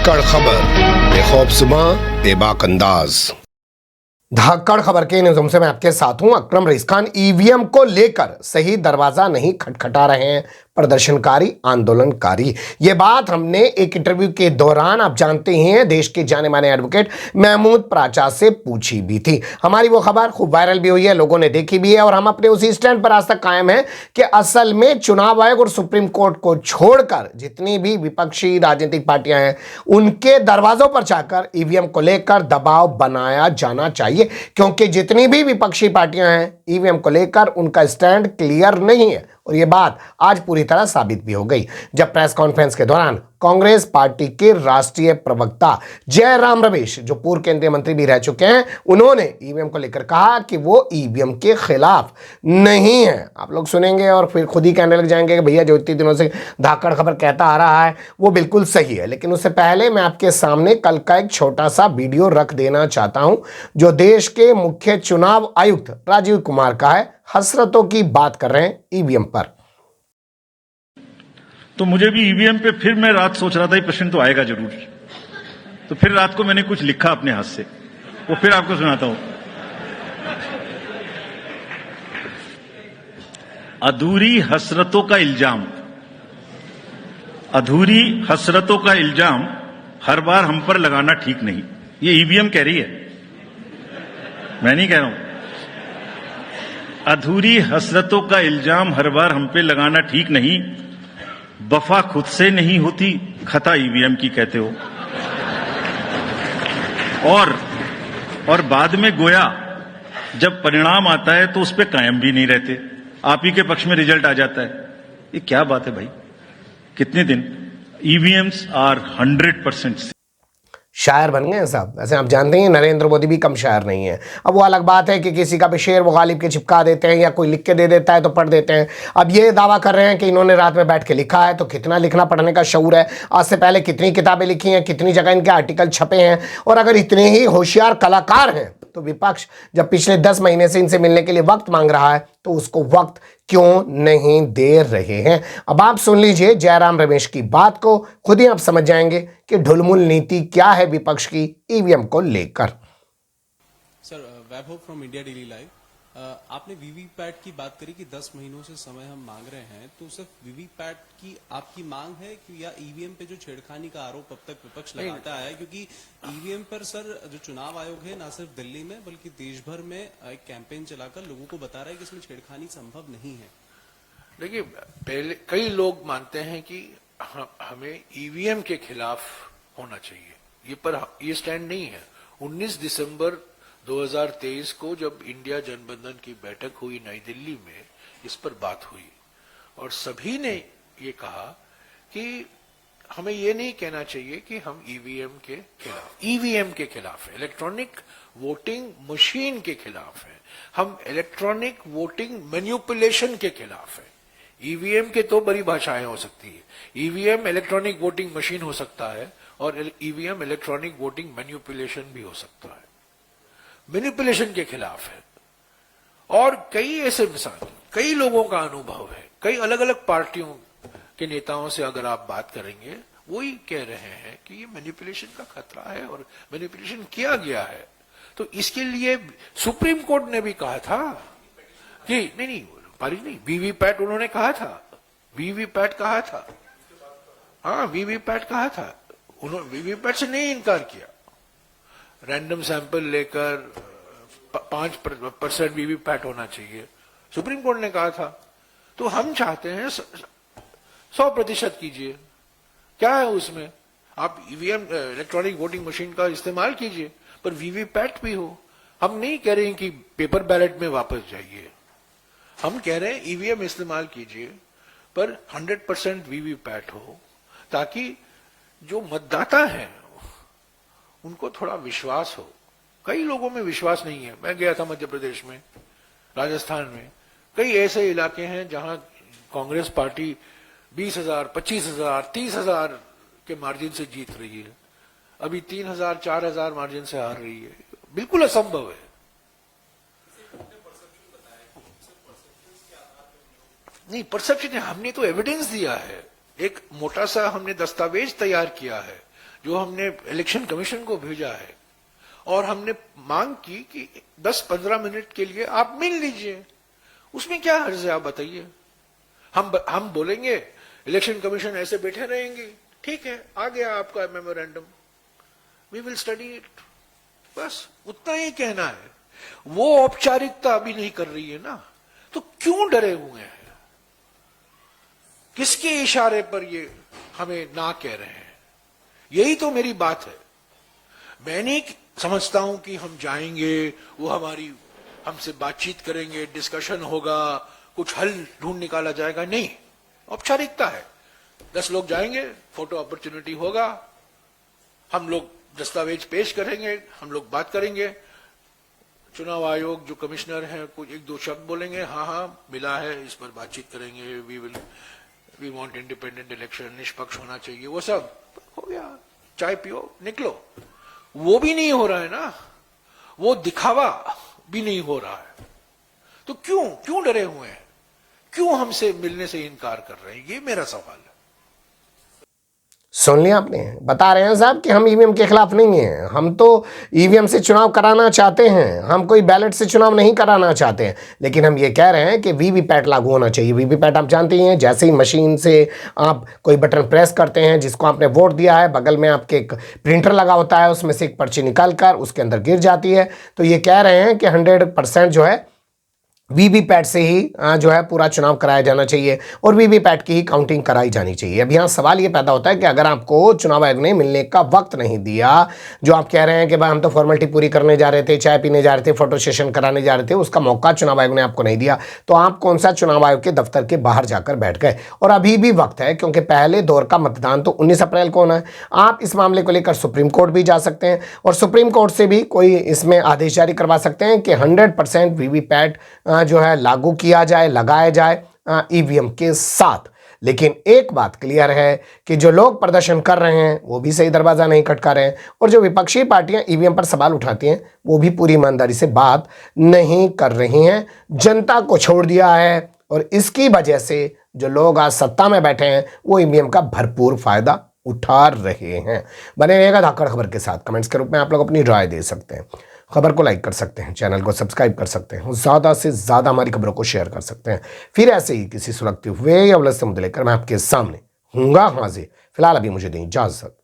धाकड़ खबर, बेखौफज़ुबां, बेबाक अंदाज। धाकड़ खबर के न्यूज़ से मैं आपके साथ हूं अकरम रईस खान। ईवीएम को लेकर सही दरवाजा नहीं खटखटा रहे हैं प्रदर्शनकारी आंदोलनकारी। ये बात हमने एक इंटरव्यू के दौरान, आप जानते ही हैं, देश के जाने माने एडवोकेट महमूद प्राचा से पूछी भी थी। हमारी वो खबर खूब वायरल भी हुई है, लोगों ने देखी भी है, और हम अपने उसी स्टैंड पर आज तक कायम है कि असल में चुनाव आयोग और सुप्रीम कोर्ट को छोड़कर जितनी भी विपक्षी राजनीतिक पार्टियां हैं, उनके दरवाजों पर जाकर ईवीएम को लेकर दबाव बनाया जाना चाहिए, क्योंकि जितनी भी विपक्षी पार्टियां हैं, ईवीएम को लेकर उनका स्टैंड क्लियर नहीं है। और यह बात आज पूरी तरह साबित भी हो गई जब प्रेस कॉन्फ्रेंस के दौरान कांग्रेस पार्टी के राष्ट्रीय प्रवक्ता जयराम रमेश, जो पूर्व केंद्रीय मंत्री भी रह चुके हैं, उन्होंने ईवीएम को लेकर कहा कि वो ईवीएम के खिलाफ नहीं है। आप लोग सुनेंगे और फिर खुद ही कहने लग जाएंगे कि भैया जो इतने दिनों से धाकड़ खबर कहता आ रहा है वो बिल्कुल सही है। लेकिन उससे पहले मैं आपके सामने कल का एक छोटा सा वीडियो रख देना चाहता हूं, जो देश के मुख्य चुनाव आयुक्त राजीव कुमार का है। हसरतों की बात कर रहे हैं ईवीएम पर। तो मुझे भी ईवीएम पे फिर मैं रात सोच रहा था ये प्रश्न तो आएगा जरूर, तो फिर रात को मैंने कुछ लिखा अपने हाथ से, वो फिर आपको सुनाता हूं। अधूरी हसरतों का इल्जाम, अधूरी हसरतों का इल्जाम हर बार हम पर लगाना ठीक नहीं। ये ईवीएम कह रही है, मैं नहीं कह रहा हूं। अधूरी हसरतों का इल्जाम हर बार हम पे लगाना ठीक नहीं। वफा खुद से नहीं होती, खता ईवीएम की कहते हो। और बाद में गोया जब परिणाम आता है तो उस पे कायम भी नहीं रहते, आप ही के पक्ष में रिजल्ट आ जाता है। ये क्या बात है भाई, कितने दिन? ईवीएम्स आर 100% शायर बन गए हैं साहब। वैसे आप जानते हैं नरेंद्र मोदी भी कम शायर नहीं है। अब वो अलग बात है कि किसी का भी शेर वो गालिब के चिपका देते हैं या कोई लिख के दे देता है तो पढ़ देते हैं। अब ये दावा कर रहे हैं कि इन्होंने रात में बैठ के लिखा है, तो कितना लिखना पढ़ने का शऊर है। आज से पहले कितनी किताबें लिखी हैं, कितनी जगह इनके आर्टिकल छपे हैं। और अगर इतने ही होशियार कलाकार हैं तो विपक्ष जब पिछले 10 महीने से इनसे मिलने के लिए वक्त मांग रहा है तो उसको वक्त क्यों नहीं दे रहे हैं। अब आप सुन लीजिए जयराम रमेश की बात को, खुद ही आप समझ जाएंगे कि ढुलमुल नीति क्या है विपक्ष की ईवीएम को लेकर। Sir, Vaibhav from India daily live. आपने वीवीपैट की बात करी कि 10 महीनों से समय हम मांग रहे हैं, तो सिर्फ वीवीपैट की आपकी मांग है कि या ईवीएम पे जो छेड़खानी का आरोप अब तक विपक्ष लगाता है? क्योंकि ईवीएम पर सर जो चुनाव आयोग है ना सिर्फ दिल्ली में बल्कि देश भर में एक कैंपेन चलाकर लोगों को बता रहा है कि इसमें छेड़खानी संभव नहीं है। देखिए, पहले कई लोग मानते हैं कि हमें ईवीएम के खिलाफ होना चाहिए, पर ये स्टैंड नहीं है। 19 दिसंबर 2023 को जब इंडिया जनबंधन की बैठक हुई नई दिल्ली में, इस पर बात हुई और सभी ने ये कहा कि हमें ये नहीं कहना चाहिए कि हम ईवीएम के खिलाफ, ईवीएम के खिलाफ है, इलेक्ट्रॉनिक वोटिंग मशीन के खिलाफ है, हम इलेक्ट्रॉनिक वोटिंग मैनिपुलेशन के खिलाफ है। ईवीएम के तो बड़ी भाषाएं हो सकती है, ईवीएम इलेक्ट्रॉनिक वोटिंग मशीन हो सकता है और ईवीएम इलेक्ट्रॉनिक वोटिंग मैनिपुलेशन भी हो सकता है। मैनिपुलेशन के खिलाफ है और कई ऐसे मिसाल, कई लोगों का अनुभव है, कई अलग अलग पार्टियों के नेताओं से अगर आप बात करेंगे, वो ही कह रहे हैं कि ये मैनिपुलेशन का खतरा है और मैनिपुलेशन किया गया है। तो इसके लिए सुप्रीम कोर्ट ने भी कहा था कि नहीं पारित नहीं, वीवीपैट उन्होंने कहा था, वीवीपैट कहा था, हाँ वीवीपैट कहा था, उन्होंने वीवीपैट से नहीं इनकार किया। रैंडम सैंपल लेकर 5% वीवीपैट होना चाहिए, सुप्रीम कोर्ट ने कहा था। तो हम चाहते हैं 100% कीजिए, क्या है उसमें? आप ईवीएम इलेक्ट्रॉनिक वोटिंग मशीन का इस्तेमाल कीजिए, पर वीवीपैट भी हो। हम नहीं कह रहे हैं कि पेपर बैलेट में वापस जाइए, हम कह रहे हैं ईवीएम इस्तेमाल कीजिए, पर 100% वीवीपैट हो, ताकि जो मतदाता हैं उनको थोड़ा विश्वास हो। कई लोगों में विश्वास नहीं है। मैं गया था मध्य प्रदेश में, राजस्थान में, कई ऐसे इलाके हैं जहां कांग्रेस पार्टी 20,000, 25,000, 30,000 के मार्जिन से जीत रही है, अभी 3,000, 4,000 मार्जिन से हार रही है। बिल्कुल असंभव है। नहीं, परसेप्शन, हमने तो एविडेंस दिया है, एक मोटा सा हमने दस्तावेज तैयार किया है जो हमने इलेक्शन कमीशन को भेजा है और हमने मांग की कि 10-15 मिनट के लिए आप मिल लीजिए, उसमें क्या हर्ज है आप बताइए। हम बोलेंगे इलेक्शन कमीशन ऐसे बैठे रहेंगे, ठीक है, आ गया आपका memorandum, we will study it, बस उतना ही कहना है। वो औपचारिकता अभी नहीं कर रही है ना, तो क्यों डरे हुए हैं? किसके इशारे पर ये हमें ना कह रहे हैं? यही तो मेरी बात है। मैं नहीं समझता हूं कि हम जाएंगे, वो हमसे बातचीत करेंगे, डिस्कशन होगा, कुछ हल ढूंढ निकाला जाएगा, नहीं, औपचारिकता है। 10 लोग जाएंगे, फोटो अपॉर्चुनिटी होगा, हम लोग दस्तावेज पेश करेंगे, हम लोग बात करेंगे, चुनाव आयोग जो कमिश्नर हैं कुछ 1-2 शब्द बोलेंगे, हाँ मिला है, इस पर बातचीत करेंगे, वी वांट इंडिपेंडेंट इलेक्शन, निष्पक्ष होना चाहिए, वो सब हो गया, चाय पियो निकलो। वो भी नहीं हो रहा है ना, वो दिखावा भी नहीं हो रहा है, तो क्यों डरे हुए हैं? क्यों हमसे मिलने से इनकार कर रहे हैं? ये मेरा सवाल है। सुन लिया आपने, बता रहे हैं साहब कि हम ईवीएम के खिलाफ नहीं हैं, हम तो ईवीएम से चुनाव कराना चाहते हैं, हम कोई बैलेट से चुनाव नहीं कराना चाहते हैं, लेकिन हम ये कह रहे हैं कि वीवीपैट लागू होना चाहिए। वीवीपैट आप जानते ही हैं, जैसे ही मशीन से आप कोई बटन प्रेस करते हैं, जिसको आपने वोट दिया है, बगल में आपके एक प्रिंटर लगा होता है, उसमें से एक पर्ची निकाल कर उसके अंदर गिर जाती है। तो ये कह रहे हैं कि 100% जो है वीवीपैट से ही जो है पूरा चुनाव कराया जाना चाहिए और वीवीपैट की ही काउंटिंग कराई जानी चाहिए। अब यहाँ सवाल ये पैदा होता है कि अगर आपको चुनाव आयोग ने मिलने का वक्त नहीं दिया, जो आप कह रहे हैं कि भाई हम तो फॉर्मेलिटी पूरी करने जा रहे थे, चाय पीने जा रहे थे, फोटो सेशन कराने जा रहे थे, उसका मौका चुनाव आयोग ने आपको नहीं दिया, तो आप कौन सा चुनाव आयोग के दफ्तर के बाहर जाकर बैठ गए? और अभी भी वक्त है, क्योंकि पहले दौर का मतदान तो 19 अप्रैल को होना है। आप इस मामले को लेकर सुप्रीम कोर्ट भी जा सकते हैं और सुप्रीम कोर्ट से भी कोई इसमें आदेश जारी करवा सकते हैं कि 100% वीवीपैट जो है लागू किया जाए, लगाया जाए ईवीएम के साथ। लेकिन एक बात क्लियर है कि जो लोग प्रदर्शन कर रहे हैं वो भी सही दरवाजा नहीं खटका रहे हैं और जो विपक्षी पार्टियां ईवीएम पर सवाल उठाती हैं वो भी पूरी ईमानदारी से बात नहीं कर रही हैं। जनता को छोड़ दिया है और इसकी वजह से जो लोग आज सत्ता में बैठे हैं वो ईवीएम का भरपूर फायदा उठा रहे हैं। बने रहिएगा धाकड़ खबर के साथ। कमेंट्स के रूप में आप लोग अपनी राय दे सकते हैं, खबर को लाइक कर सकते हैं, चैनल को सब्सक्राइब कर सकते हैं, ज़्यादा से ज़्यादा हमारी खबरों को शेयर कर सकते हैं। फिर ऐसे ही किसी सुलगते हुए या उलझते मुद्दे लेकर मैं आपके सामने हूँगा हाजिर। फिलहाल अभी मुझे दें इजाज़त।